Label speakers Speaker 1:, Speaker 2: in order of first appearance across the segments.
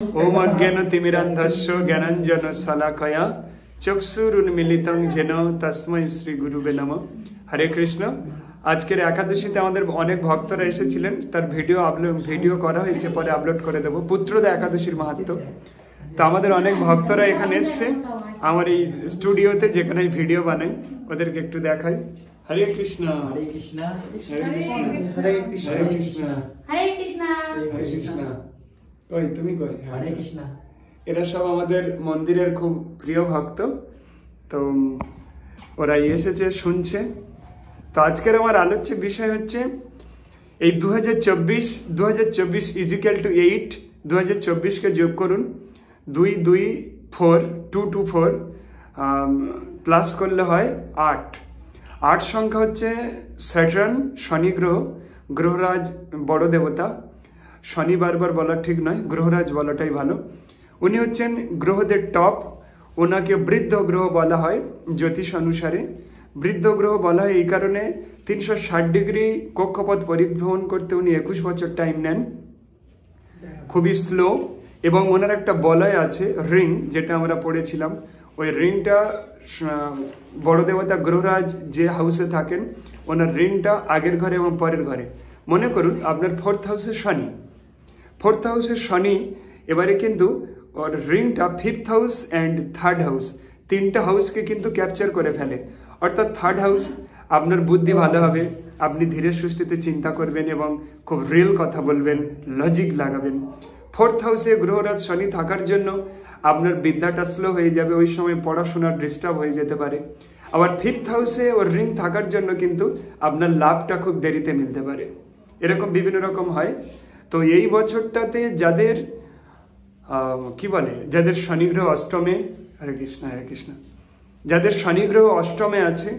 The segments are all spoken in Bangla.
Speaker 1: ओम अज्ञानतिमिरान्धस्य ज्ञानाञ्जनशलाकया चक्षुरुन्मीलितं येन तस्मै श्री गुरुवे नमः। हरे कृष्ण। আজকের একাদশীতে আমাদের অনেক ভক্তরা এসেছিলেন, তার ভিডিও করা হয়েছে, পরে আপলোড করে দেবো। পুত্রদা একাদশীর মাহাত্ম্য। তো আমাদের অনেক ভক্তরা এখানে এসছে আমার এই স্টুডিওতে, যেখানে ভিডিও বানাই, ওদেরকে একটু দেখাই। হরে কৃষ্ণ হরে কৃষ্ণ হরে কৃষ্ণ হরে কৃষ্ণ হরে কৃষ্ণ হরে কৃষ্ণ হরে কৃষ্ণ। কই তুমি কই? হরে কৃষ্ণ। এরা সব আমাদের মন্দিরের খুব প্রিয় ভক্ত, তো ওরা এসেছে, শুনছে। তো আজকের আমার আলোচ্য বিষয় হচ্ছে এই 2024 ইজিক্যাল টু 8, 2024কে যোগ করুন, 2 2 4 2 2 4 প্লাস করলে হয় 8। 8 সংখ্যা হচ্ছে স্যাটার্ন, শনি গ্রহ, গ্রহরাজ বড় দেবতা। শনি বারবার বলা ঠিক নয়, গ্রহরাজ বলাটাই ভালো। উনি হচ্ছেন গ্রহদের টপ। ওনাকে বৃদ্ধ গ্রহ বলা হয় জ্যোতিষ অনুসারে। বৃদ্ধ গ্রহ বলা হয় এই কারণে 360 ডিগ্রি কক্ষপথ পরিভ্রমণ করতে উনি 21 বছর টাইম নেন, খুবই স্লো। এবং ওনার একটা বলয় আছে, রিং, যেটা আমরা পড়েছিলাম। ওই রিংটা বড় দেবতা গ্রহরাজ যে হাউসে থাকেন, ওনার রিংটা আগের ঘরে এবং পরের ঘরে। মনে করুন আপনার 4th হাউসে শনি, 4th হাউসে শনি, এবারে কিন্তু ওর রিংটা 5th house and 3rd house, 3টা হাউসকে কিন্তু ক্যাপচার করে ফেলে। অর্থাৎ 3rd হাউস, আপনার বুদ্ধি ভালো হবে, আপনি ধীরে সুস্থিতে চিন্তা করবেন এবং খুব রিয়েল কথা বলবেন, লজিক লাগাবেন। 4th হাউসে গ্রহরাজ শনি থাকার জন্য আপনার বিদ্যাটা স্লো হয়ে যাবে, ওই সময় পড়াশোনার ডিস্টার্ব হয়ে যেতে পারে। আবার 5th হাউসে ওর রিং থাকার জন্য কিন্তু আপনার লাভটা খুব দেরিতে মিলতে পারে। এরকম বিভিন্ন রকম হয়। তো এই বছরটাতে যাদের যাদের শনি গ্রহ অষ্টমে, হরে কৃষ্ণ হরে কৃষ্ণ, যাদের শনি গ্রহ অষ্টমে আছে,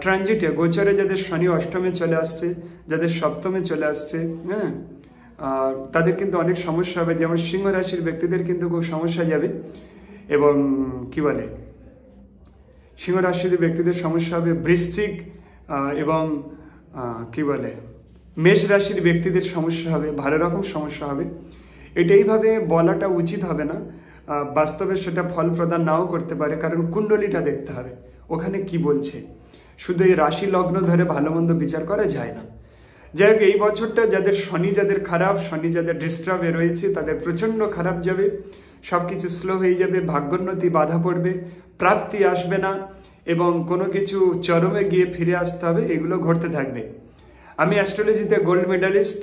Speaker 1: ট্রানজিটে গোচরে যাদের শনি অষ্টমে চলে আসছে, যাদের সপ্তমে চলে আসছে, হ্যাঁ, তাদের কিন্তু অনেক সমস্যা হবে। যেমন সিংহ রাশির ব্যক্তিদের কিন্তু খুব সমস্যা যাবে। এবং সিংহ রাশির ব্যক্তিদের সমস্যা হবে। বৃশ্চিক এবং মেষ রাশির ব্যক্তিদের সমস্যা হবে, ভালো রকম সমস্যা হবে। এটা এইভাবে বলাটা উচিত হবে না, বাস্তবে সেটা ফল প্রদান নাও করতে পারে, কারণ কুণ্ডলিটা দেখতে হবে ওখানে কি বলছে। শুধু এই রাশি লগ্ন ধরে ভালো মন্দ বিচার করা যায় না। যাই হোক, এই বছরটা যাদের শনি যাদের খারাপ, শনি যাদের ডিস্টার্বে রয়েছে, তাদের প্রচণ্ড খারাপ যাবে, সব কিছু স্লো হয়ে যাবে, ভাগ্যোন্নতি বাধা পড়বে, প্রাপ্তি আসবে না, এবং কোনো কিছু চরমে গিয়ে ফিরে আসতে হবে, এগুলো ঘটতে থাকবে। আমি অ্যাস্ট্রোলজিতে গোল্ড মেডালিস্ট।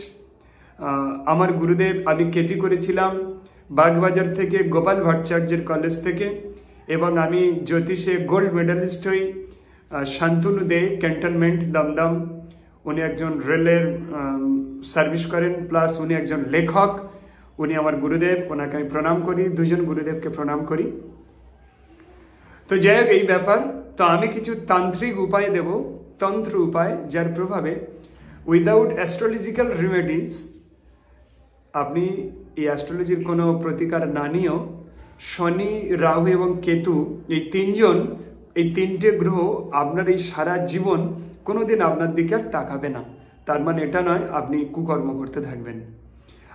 Speaker 1: আমার গুরুদেব, আমি কেটি করেছিলাম বাগবাজার থেকে, গোপাল ভট্টাচার্যের কলেজ থেকে, এবং আমি জ্যোতিষে গোল্ড মেডালিস্ট হই শান্তনু দে, ক্যান্টনমেন্ট, দমদম। উনি একজন রেলের সার্ভিস করেন, প্লাস উনি একজন লেখক। উনি আমার গুরুদেব, ওনাকে আমি প্রণাম করি, দুজন গুরুদেবকে প্রণাম করি। তো যাই হোক, এই ব্যাপার। তো আমি কিছু তান্ত্রিক উপায় দেব, তন্ত্র উপায়, যার প্রভাবে উইদাউট অ্যাস্ট্রোলজিক্যাল রেমেডিজ আপনি এই অ্যাস্ট্রোলজির কোনো প্রতিকার না নিয়েও শনি, রাহু এবং কেতু, এই তিনটে গ্রহ আপনার এই সারা জীবন কোনোদিন আপনার দিকে আর তাকাবে না। তার মানে এটা নয় আপনি কুকর্ম করতে থাকবেন।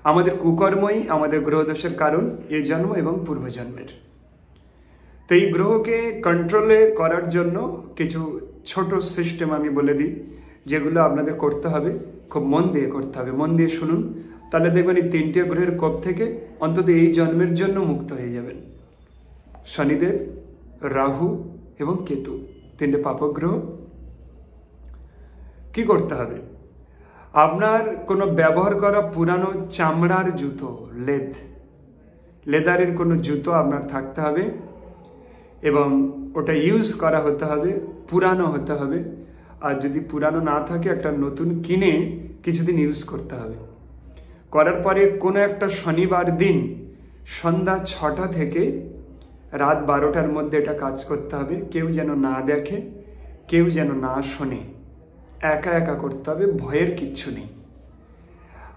Speaker 1: আমাদের কুকর্মই আমাদের গ্রহদোষের কারণ, এই জন্ম এবং পূর্বজন্মের। তো এই গ্রহকে কন্ট্রোলে করার জন্য কিছু ছোট সিস্টেম আমি বলে দিই, যেগুলো আপনাদের করতে হবে, খুব মন দিয়ে করতে হবে। মন দিয়ে শুনুন, তাহলে দেখবেন এই 3টে গ্রহের কোপ থেকে অন্তত এই জন্মের জন্য মুক্ত হয়ে যাবেন। শনিদেব, রাহু এবং কেতু, 3টে পাপগ্রহ। কি করতে হবে? আপনার কোনো ব্যবহার করা পুরানো চামড়ার জুতো, লেদারের কোনো জুতো আপনার থাকতে হবে, এবং ওটা ইউজ করা হতে হবে, পুরানো হতে হবে। আর যদি পুরানো না থাকে, একটা নতুন কিনে কিছুদিন ইউজ করতে হবে। করার পরে কোনো একটা শনিবার দিন সন্ধ্যা 6টা থেকে রাত 12টার মধ্যে এটা কাজ করতে হবে। কেউ যেন না দেখে, কেউ যেন না শোনে, একা একা করতে হবে, ভয়ের কিচ্ছু নেই।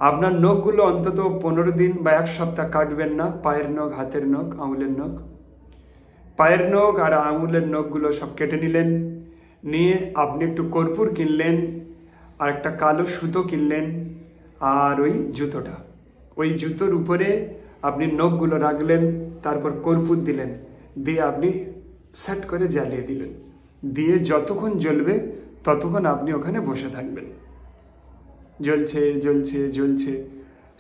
Speaker 1: আপনার নখগুলো অন্তত 15 দিন বা 1 সপ্তাহ কাটবেন না। পায়ের নখ, হাতের নখ, আঙুলের নখ, পায়ের নখ আর আঙুলের নখগুলো সব কেটে নিলেন। নিয়ে আপনি একটু কর্পূর কিনলেন, আর একটা কালো সুতো কিনলেন, আর ওই জুতোর উপরে আপনি নখগুলো রাখলেন, তারপর কর্পূর দিলেন, দিয়ে আপনি সেট করে জ্বালিয়ে দিলেন, দিয়ে যতক্ষণ জ্বলবে ততক্ষণ আপনি ওখানে বসে থাকবেন। জ্বলছে জ্বলছে জ্বলছে,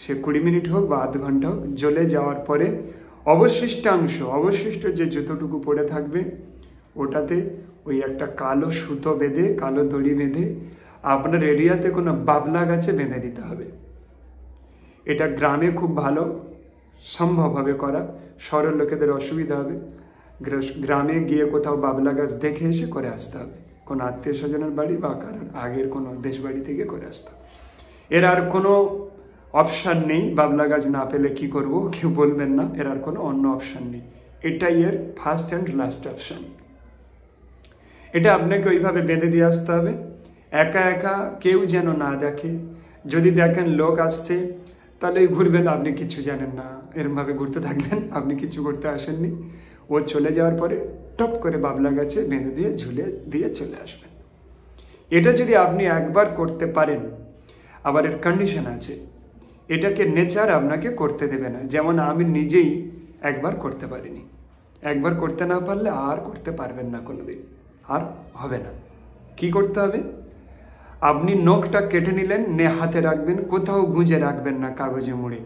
Speaker 1: সে 20 মিনিট হোক বা আধ ঘন্টা হোক, জ্বলে যাওয়ার পরে অবশিষ্ট যে জুতোটুকু পড়ে থাকবে ওটাতে ওই একটা কালো সুতো বেঁধে, কালো দড়ি বেঁধে আপনার এরিয়াতে কোনো বাবলা গাছে বেঁধে দিতে হবে। এটা গ্রামে খুব ভালো সম্ভব হবে করা, শহরের লোকেদের অসুবিধা হবে। গ্রামে গিয়ে কোথাও বাবলা গাছ দেখে এসে করে আসতে হবে, কোনো আত্মীয় স্বজনের বাড়ি বা কারোর আগের কোনো দেশ বাড়ি থেকে করে আসতে হবে। এর আর কোনো অপশান নেই। বাবলা গাছ না পেলে কি করব কেউ বলবেন না, এর আর কোনো অন্য অপশান নেই। এটাই এর ফার্স্ট অ্যান্ড লাস্ট অপশান। এটা আপনাকে ওইভাবে বেঁধে দিয়ে আসতে হবে, একা একা কেউ যেন না দেখে। যদি দেখেন লোক আসছে তাহলে ঘুরবেন, আপনি কিছু জানেন না, এরমভাবে ঘুরতে থাকবেন, আপনি কিছু করতে আসেননি। ও চলে যাওয়ার পরে টপ করে বাবলা গাছে বেঁধে দিয়ে ঝুলে দিয়ে চলে আসবেন। এটা যদি আপনি একবার করতে পারেন, আবার এর কন্ডিশন আছে, এটাকে নেচার আপনাকে করতে দেবে না। যেমন আমি নিজেই একবার করতে পারিনি, একবার করতে না পারলে আর করতে পারবেন না কোনোদিন, আর হবে না। কি করতে হবে? আপনি নখটা কেটে নিলেন, হাতে রাখবেন, কোথাও গুঁজে রাখবেন না কাগজে মুড়ে।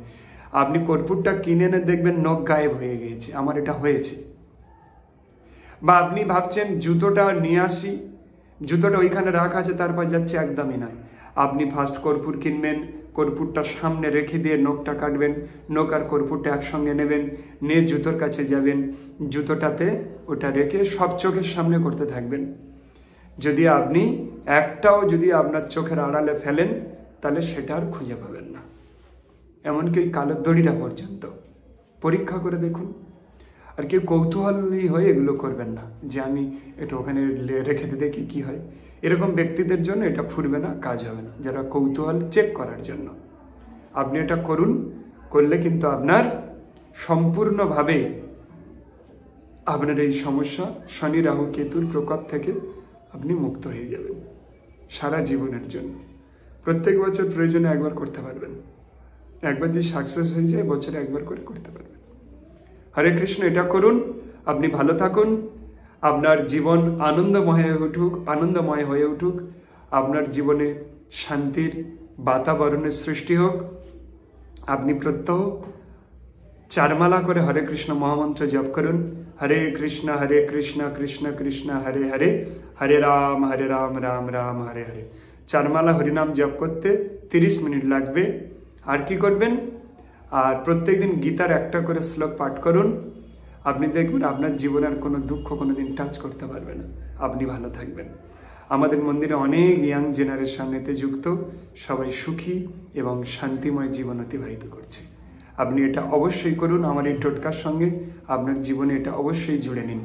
Speaker 1: আপনি কর্পূরটা কিনে এনে দেখবেন নখ গায়েব হয়ে গিয়েছে, আমার এটা হয়েছে। বা আপনি ভাবছেন জুতোটা নিয়ে আসি, জুতোটা ওইখানে রাখা আছে, তারপর যাচ্ছে, একদমই নয়। আপনি ফার্স্ট কর্পূর কিনবেন, কর্পূরটা সামনে রেখে দিয়ে নখটা কাটবেন, নখ আর কর্পূরটা একসঙ্গে নেবেন, নিয়ে জুতোর কাছে যাবেন, জুতোটাতে ওটা রেখে সব চোখের সামনে করতে থাকবেন। যদি আপনি একটাও যদি আপনার চোখের আড়ালে ফেলেন তাহলে সেটা আর খুঁজে পাবেন না, এমনকি ওই কালো দড়িটা পর্যন্ত। পরীক্ষা করে দেখুন। আর কেউ কৌতূহলী হয়ে এগুলো করবেন না যে আমি এটা ওখানে রেখে দেখি কি হয়। এরকম ব্যক্তিদের জন্য এটা ফুরবে না, কাজ হবে না। যারা কৌতূহল চেক করার জন্য আপনি এটা করুন, করলে কিন্তু আপনার সম্পূর্ণভাবে আপনার এই সমস্যা শনি রাহু কেতুর প্রকোপ থেকে আপনি মুক্ত হয়ে যাবেন সারা জীবনের জন্য। প্রত্যেক বছর প্রয়োজনে একবার করতে পারবেন, একবার যদি সাকসেস হয়ে যায় বছরে একবার করে করতে পারবেন। হরে কৃষ্ণ, এটা করুন, আপনি ভালো থাকুন, আপনার জীবন আনন্দময় হয়ে উঠুক, আপনার জীবনে শান্তির বাতাবরণের সৃষ্টি হোক। আপনি প্রত্যহ 4 মালা করে হরে কৃষ্ণ মহামন্ত্র জপ করুন। হরে কৃষ্ণ কৃষ্ণ কৃষ্ণ হরে হরে, হরে রাম রাম রাম হরে হরে। 4 মালা হরিনাম জপ করতে 30 মিনিট লাগবে। আর কি করবেন? আর প্রত্যেকদিন গীতার একটা করে শ্লোক পাঠ করুন। আপনি দেখবেন আপনার জীবনের কোনো দুঃখ কোনোদিন টাচ করতে পারবে না, আপনি ভালো থাকবেন। আমাদের মন্দিরে অনেক ইয়াং জেনারেশন এতে যুক্ত, সবাই সুখী এবং শান্তিময় জীবন অতিবাহিত করছে। আপনি এটা অবশ্যই করুন, আমার এই টোটকার সঙ্গে আপনার জীবনে এটা অবশ্যই জুড়ে নিন।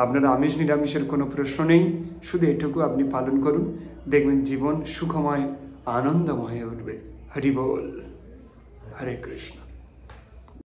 Speaker 1: আপনার আমিষ নিরামিষের কোনো প্রশ্ন নেই, শুধু এটুকু আপনি পালন করুন, দেখবেন জীবন সুখময় আনন্দময় হয়ে উঠবে। হরি বল, হরে কৃষ্ণ।